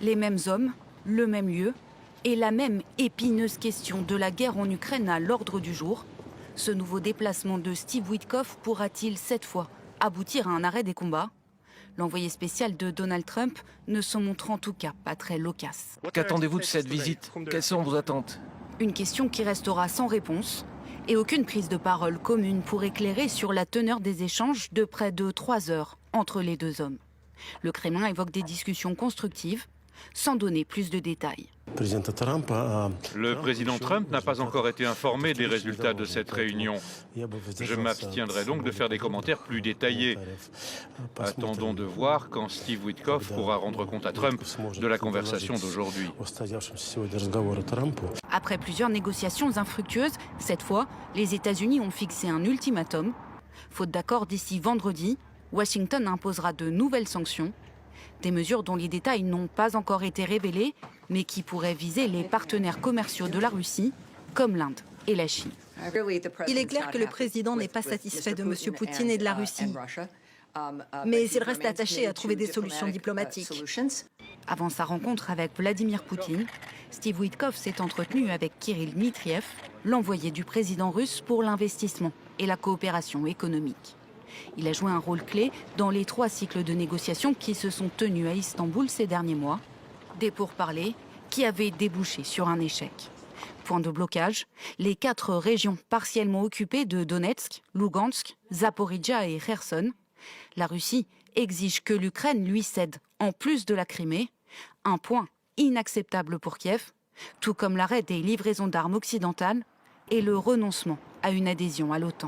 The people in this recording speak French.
Les mêmes hommes, le même lieu et la même épineuse question de la guerre en Ukraine à l'ordre du jour. Ce nouveau déplacement de Steve Witkoff pourra-t-il cette fois aboutir à un arrêt des combats? L'envoyé spécial de Donald Trump ne se montre en tout cas pas très loquace. Qu'attendez-vous de cette visite? Quelles sont vos attentes? Une question qui restera sans réponse et aucune prise de parole commune pour éclairer sur la teneur des échanges de près de 3 heures entre les deux hommes. Le Kremlin évoque des discussions constructives sans donner plus de détails. Le président Trump n'a pas encore été informé des résultats de cette réunion. Je m'abstiendrai donc de faire des commentaires plus détaillés. Attendons de voir quand Steve Witkoff pourra rendre compte à Trump de la conversation d'aujourd'hui. Après plusieurs négociations infructueuses, cette fois, les États-Unis ont fixé un ultimatum. Faute d'accord d'ici vendredi, Washington imposera de nouvelles sanctions. Des mesures dont les détails n'ont pas encore été révélés, mais qui pourraient viser les partenaires commerciaux de la Russie, comme l'Inde et la Chine. Il est clair que le président n'est pas satisfait de M. Poutine et de la Russie, mais il reste attaché à trouver des solutions diplomatiques. Avant sa rencontre avec Vladimir Poutine, Steve Witkoff s'est entretenu avec Kirill Dmitriev, l'envoyé du président russe pour l'investissement et la coopération économique. Il a joué un rôle clé dans les 3 cycles de négociations qui se sont tenus à Istanbul ces derniers mois. Des pourparlers qui avaient débouché sur un échec. Point de blocage, les 4 régions partiellement occupées de Donetsk, Lugansk, Zaporijjia et Kherson. La Russie exige que l'Ukraine lui cède, en plus de la Crimée, un point inacceptable pour Kiev, tout comme l'arrêt des livraisons d'armes occidentales et le renoncement à une adhésion à l'OTAN.